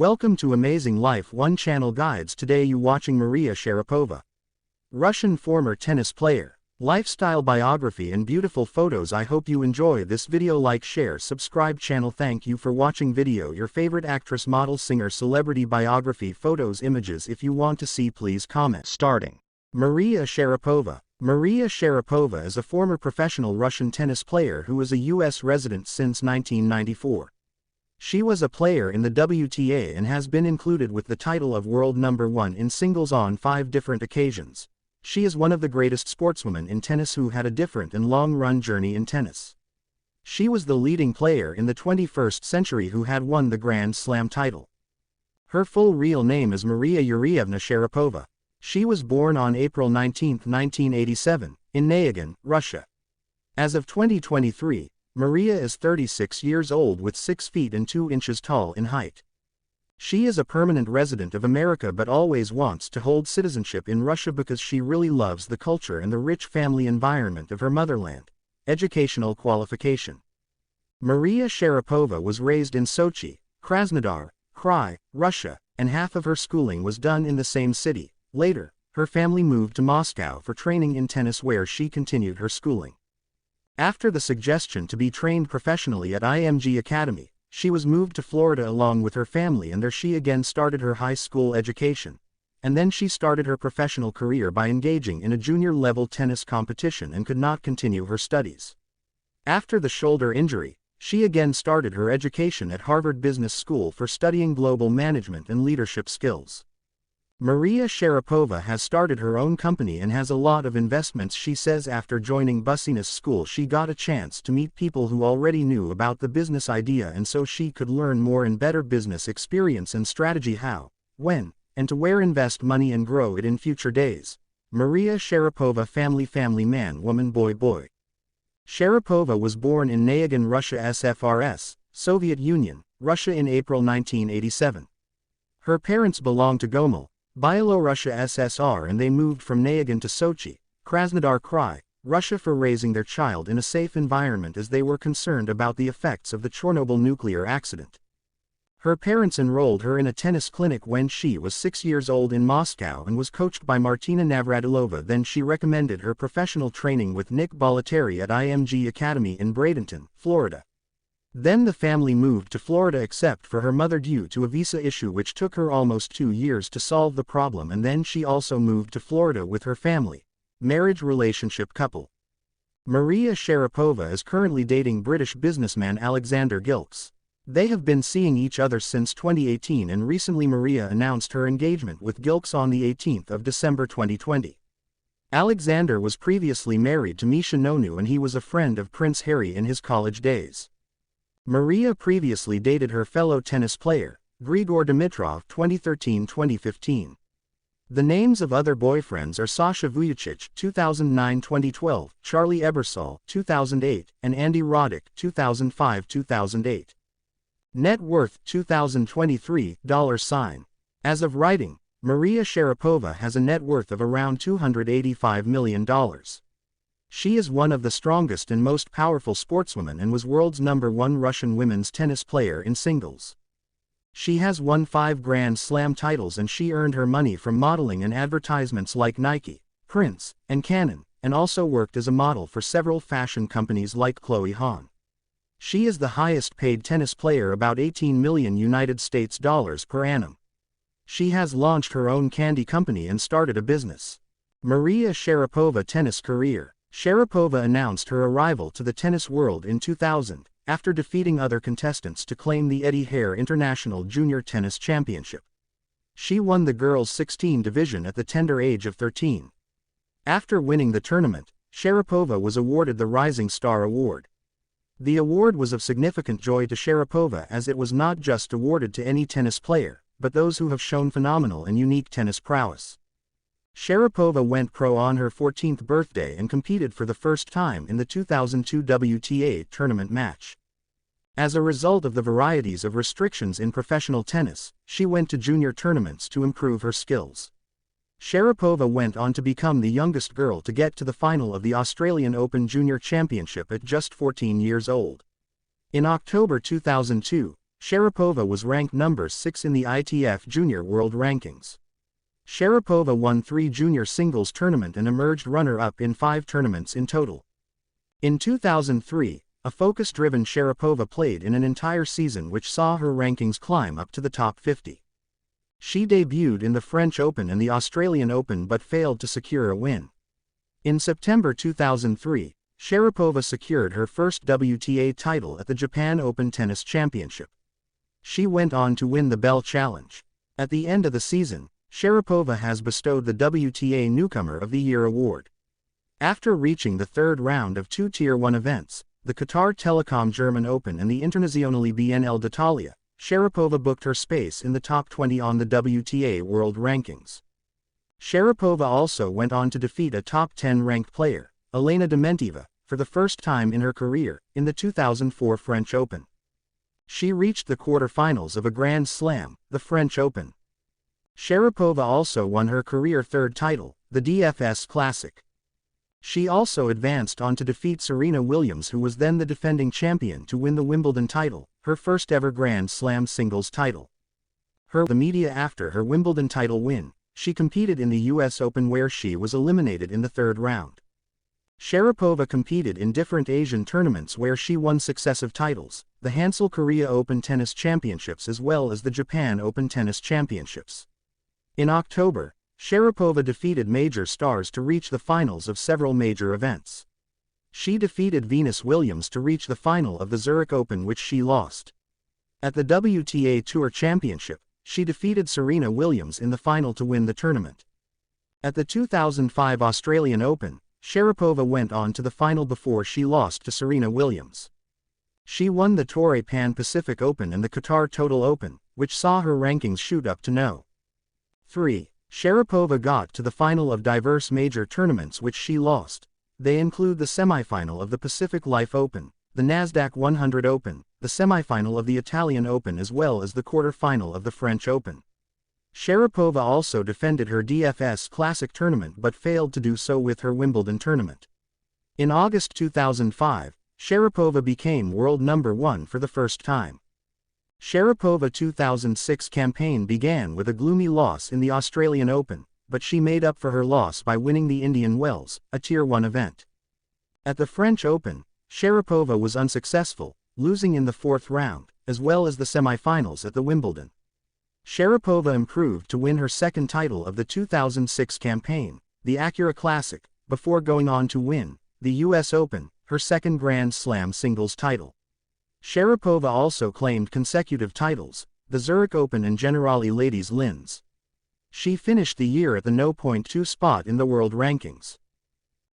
Welcome to Amazing Life One Channel Guides. Today you watching Maria Sharapova, Russian former tennis player. Lifestyle biography and beautiful photos. I hope you enjoy this video. Like, share, subscribe channel. Thank you for watching video. Your favorite actress, model, singer, celebrity biography, photos, images. If you want to see, please comment. Starting. Maria Sharapova. Maria Sharapova is a former professional Russian tennis player who is a U.S. resident since 1994. She was a player in the WTA and has been included with the title of world number 1 in singles on 5 different occasions. She is one of the greatest sportswomen in tennis who had a different and long-run journey in tennis. She was the leading player in the 21st century who had won the Grand Slam title. Her full real name is Maria Yurievna Sharapova. She was born on April 19, 1987, in Nayagin, Russia. As of 2023, Maria is 36 years old with 6 feet and 2 inches tall in height. She is a permanent resident of America but always wants to hold citizenship in Russia because she really loves the culture and the rich family environment of her motherland. Educational qualification. Maria Sharapova was raised in Sochi, Krasnodar Krai, Russia, and half of her schooling was done in the same city. Later, her family moved to Moscow for training in tennis where she continued her schooling. After the suggestion to be trained professionally at IMG Academy, she was moved to Florida along with her family, and there she again started her high school education. And then she started her professional career by engaging in a junior-level tennis competition and could not continue her studies. After the shoulder injury, she again started her education at Harvard Business School for studying global management and leadership skills. Maria Sharapova has started her own company and has a lot of investments. She says after joining business school she got a chance to meet people who already knew about the business idea, and so she could learn more and better business experience and strategy, how, when, and to where invest money and grow it in future days. Maria Sharapova. Family man, woman, boy. Sharapova was born in Nayagin, Russia, SFRS, Soviet Union, Russia in April 1987. Her parents belonged to Gomel, Byelorussia SSR, and they moved from Nayagin to Sochi, Krasnodar Krai, Russia for raising their child in a safe environment as they were concerned about the effects of the Chernobyl nuclear accident. Her parents enrolled her in a tennis clinic when she was 6 years old in Moscow and was coached by Martina Navratilova. Then she recommended her professional training with Nick Bollettieri at IMG Academy in Bradenton, Florida. Then the family moved to Florida except for her mother due to a visa issue which took her almost 2 years to solve the problem, and then she also moved to Florida with her family. Marriage, relationship, couple. Maria Sharapova is currently dating British businessman Alexander Gilkes. They have been seeing each other since 2018, and recently Maria announced her engagement with Gilkes on the 18th of December 2020. Alexander was previously married to Misha Nonu and he was a friend of Prince Harry in his college days. Maria previously dated her fellow tennis player, Grigor Dimitrov, 2013-2015. The names of other boyfriends are Sasha Vujicic, 2009-2012, Charlie Ebersol, 2008, and Andy Roddick, 2005-2008. Net worth $2023. As of writing, Maria Sharapova has a net worth of around $285 million. She is one of the strongest and most powerful sportswomen and was world's #1 Russian women's tennis player in singles. She has won 5 Grand Slam titles and she earned her money from modeling and advertisements like Nike, Prince, and Canon, and also worked as a model for several fashion companies like Chloe Hahn. She is the highest paid tennis player, about $18 million per annum. She has launched her own candy company and started a business. Maria Sharapova tennis career. Sharapova announced her arrival to the tennis world in 2000, after defeating other contestants to claim the Eddie Hare International Junior Tennis Championship. She won the girls' 16 division at the tender age of 13. After winning the tournament, Sharapova was awarded the Rising Star Award. The award was of significant joy to Sharapova as it was not just awarded to any tennis player, but those who have shown phenomenal and unique tennis prowess. Sharapova went pro on her 14th birthday and competed for the first time in the 2002 WTA tournament match. As a result of the varieties of restrictions in professional tennis, she went to junior tournaments to improve her skills. Sharapova went on to become the youngest girl to get to the final of the Australian Open Junior Championship at just 14 years old. In October 2002, Sharapova was ranked number 6 in the ITF Junior World Rankings. Sharapova won 3 junior singles tournaments and emerged runner-up in 5 tournaments in total. In 2003, a focus-driven Sharapova played in an entire season which saw her rankings climb up to the top 50. She debuted in the French Open and the Australian Open but failed to secure a win. In September 2003, Sharapova secured her first WTA title at the Japan Open Tennis Championship. She went on to win the Bell Challenge. At the end of the season, Sharapova has bestowed the WTA Newcomer of the Year award. After reaching the third round of 2 Tier 1 events, the Qatar Telecom German Open and the Internazionale BNL d'Italia, Sharapova booked her space in the top 20 on the WTA World Rankings. Sharapova also went on to defeat a top 10 ranked player, Elena Dementieva, for the first time in her career, in the 2004 French Open. She reached the quarterfinals of a Grand Slam, the French Open. Sharapova also won her career third title, the DFS Classic. She also advanced on to defeat Serena Williams, who was then the defending champion, to win the Wimbledon title, her first ever Grand Slam singles title. The media after her Wimbledon title win, she competed in the US Open where she was eliminated in the third round. Sharapova competed in different Asian tournaments where she won successive titles, the Hansel Korea Open Tennis Championships as well as the Japan Open Tennis Championships. In October, Sharapova defeated major stars to reach the finals of several major events. She defeated Venus Williams to reach the final of the Zurich Open, which she lost. At the WTA Tour Championship, she defeated Serena Williams in the final to win the tournament. At the 2005 Australian Open, Sharapova went on to the final before she lost to Serena Williams. She won the Torrey Pan-Pacific Open and the Qatar Total Open, which saw her rankings shoot up to No. 3. Sharapova got to the final of diverse major tournaments which she lost. They include the semifinal of the Pacific Life Open, the Nasdaq 100 Open, the semifinal of the Italian Open as well as the quarter-final of the French Open. Sharapova also defended her DFS Classic tournament but failed to do so with her Wimbledon tournament. In August 2005, Sharapova became world number 1 for the first time. Sharapova 2006 campaign began with a gloomy loss in the Australian Open, but she made up for her loss by winning the Indian Wells, a Tier 1 event. At the French Open, Sharapova was unsuccessful, losing in the fourth round, as well as the semi-finals at the Wimbledon. Sharapova improved to win her second title of the 2006 campaign, the Acura Classic, before going on to win the US Open, her second Grand Slam singles title. Sharapova also claimed consecutive titles, the Zurich Open and Generali Ladies Linz. She finished the year at the No. 2 spot in the world rankings.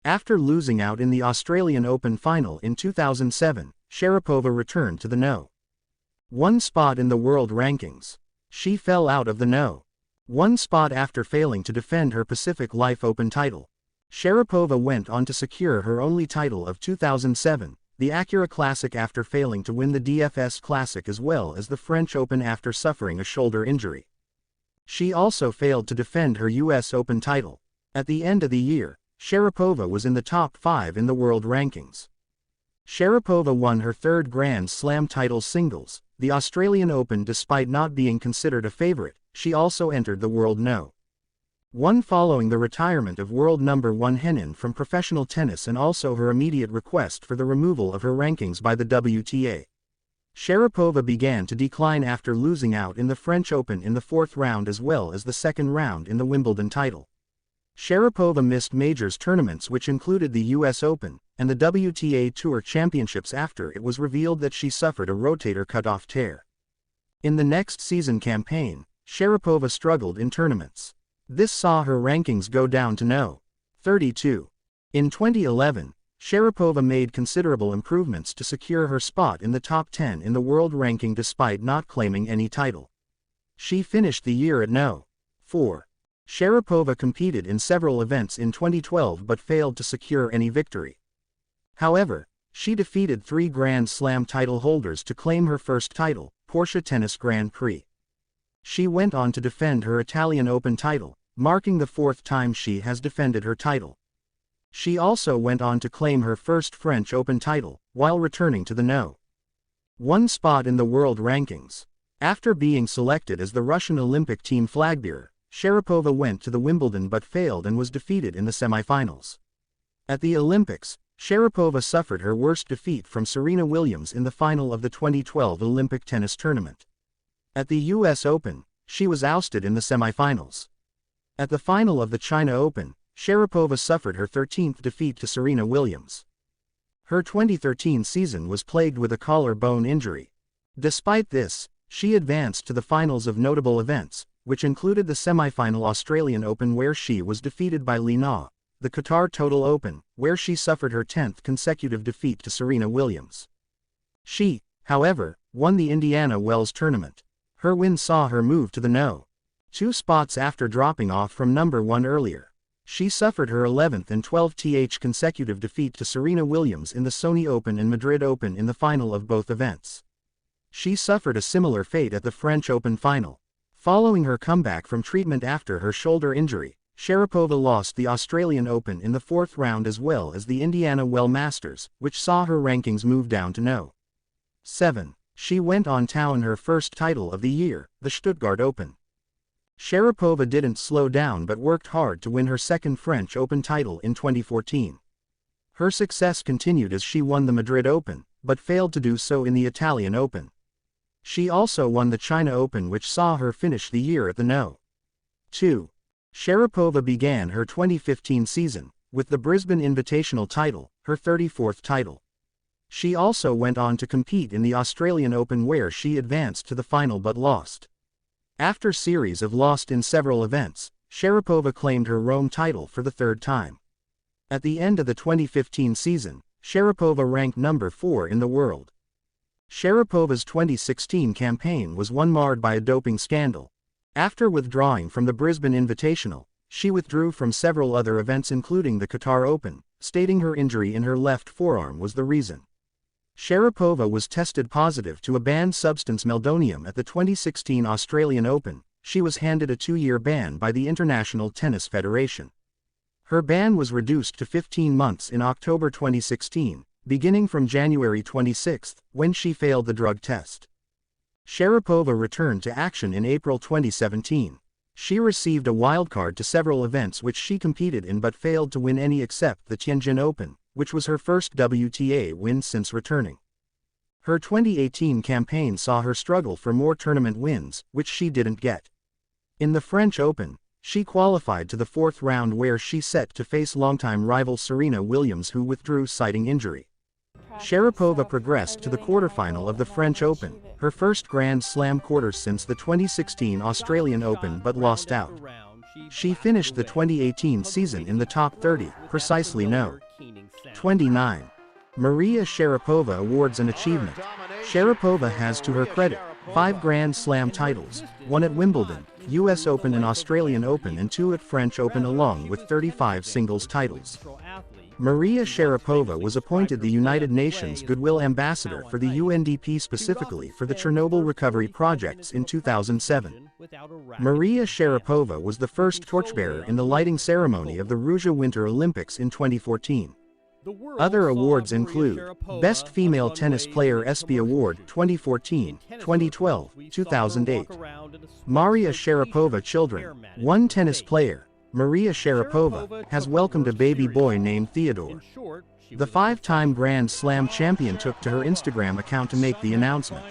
After losing out in the Australian Open final in 2007, Sharapova returned to the No. 1 spot in the world rankings. She fell out of the No. 1 spot after failing to defend her Pacific Life Open title. Sharapova went on to secure her only title of 2007, the Acura Classic, after failing to win the DFS Classic as well as the French Open after suffering a shoulder injury. She also failed to defend her US Open title. At the end of the year, Sharapova was in the top 5 in the world rankings. Sharapova won her third Grand Slam title singles, the Australian Open. Despite not being considered a favorite, she also entered the World No. 1 following the retirement of world number 1 Henin from professional tennis and also her immediate request for the removal of her rankings by the WTA. Sharapova began to decline after losing out in the French Open in the fourth round as well as the second round in the Wimbledon title. Sharapova missed majors tournaments which included the US Open and the WTA Tour Championships after it was revealed that she suffered a rotator cuff tear. In the next season campaign, Sharapova struggled in tournaments. This saw her rankings go down to No. 32. In 2011, Sharapova made considerable improvements to secure her spot in the top 10 in the world ranking despite not claiming any title. She finished the year at No. 4. Sharapova competed in several events in 2012 but failed to secure any victory. However, she defeated 3 Grand Slam title holders to claim her first title, Porsche Tennis Grand Prix. She went on to defend her Italian Open title, marking the 4th time she has defended her title. She also went on to claim her first French Open title, while returning to the No. One spot in the world rankings. After being selected as the Russian Olympic team flagbearer, Sharapova went to the Wimbledon but failed and was defeated in the semifinals. At the Olympics, Sharapova suffered her worst defeat from Serena Williams in the final of the 2012 Olympic tennis tournament. At the US Open, she was ousted in the semifinals. At the final of the China Open, Sharapova suffered her 13th defeat to Serena Williams. Her 2013 season was plagued with a collarbone injury. Despite this, she advanced to the finals of notable events, which included the semi-final Australian Open where she was defeated by Li Na, the Qatar Total Open, where she suffered her 10th consecutive defeat to Serena Williams. She, however, won the Indiana Wells tournament. Her win saw her move to the No. 2 spots after dropping off from number 1 earlier. She suffered her 11th and 12th consecutive defeat to Serena Williams in the Sony Open and Madrid Open in the final of both events. She suffered a similar fate at the French Open final. Following her comeback from treatment after her shoulder injury, Sharapova lost the Australian Open in the 4th round as well as the Indiana Wells Masters, which saw her rankings move down to No. 7. She went on to win her first title of the year, the Stuttgart Open. Sharapova didn't slow down but worked hard to win her second French Open title in 2014. Her success continued as she won the Madrid Open, but failed to do so in the Italian Open. She also won the China Open, which saw her finish the year at the No. 2. Sharapova began her 2015 season with the Brisbane Invitational title, her 34th title. She also went on to compete in the Australian Open where she advanced to the final but lost. After series of lost in several events, Sharapova claimed her Rome title for the 3rd time. At the end of the 2015 season, Sharapova ranked number 4 in the world. Sharapova's 2016 campaign was one marred by a doping scandal. After withdrawing from the Brisbane Invitational, she withdrew from several other events including the Qatar Open, stating her injury in her left forearm was the reason. Sharapova was tested positive to a banned substance meldonium at the 2016 Australian Open. She was handed a 2-year ban by the International Tennis Federation. Her ban was reduced to 15 months in October 2016, beginning from January 26, when she failed the drug test. Sharapova returned to action in April 2017. She received a wildcard to several events which she competed in but failed to win any except the Tianjin Open, which was her first WTA win since returning. Her 2018 campaign saw her struggle for more tournament wins, which she didn't get. In the French Open, she qualified to the 4th round where she set to face longtime rival Serena Williams, who withdrew citing injury. Sharapova progressed to the quarterfinal of the French Open, her first Grand Slam quarter since the 2016 Australian Open, but lost out. She finished the 2018 season in the top 30, precisely No. 29. Maria Sharapova Awards and Achievement. Sharapova has to her credit 5 Grand Slam titles, 1 at Wimbledon, US Open and Australian Open and 2 at French Open, along with 35 singles titles. Maria Sharapova was appointed the United Nations Goodwill Ambassador for the UNDP specifically for the Chernobyl recovery projects in 2007. Maria Sharapova was the first torchbearer in the lighting ceremony of the Rouge Winter Olympics in 2014. Other awards include Best Female Tennis Player ESPY Award 2014, 2012, 2008. Maria Sharapova Children. One tennis player, Maria Sharapova, has welcomed a baby boy named Theodore. The 5-time Grand Slam champion took to her Instagram account to make the announcement.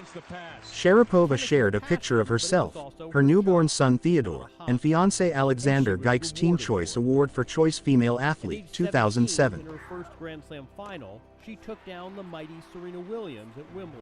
Sharapova shared a picture of herself, her newborn son Theodore, and fiancé Alexander Geik's Teen Choice Award for Choice Female Athlete 2007. In her first Grand Slam final, she took down the mighty Serena Williams at Wimbledon.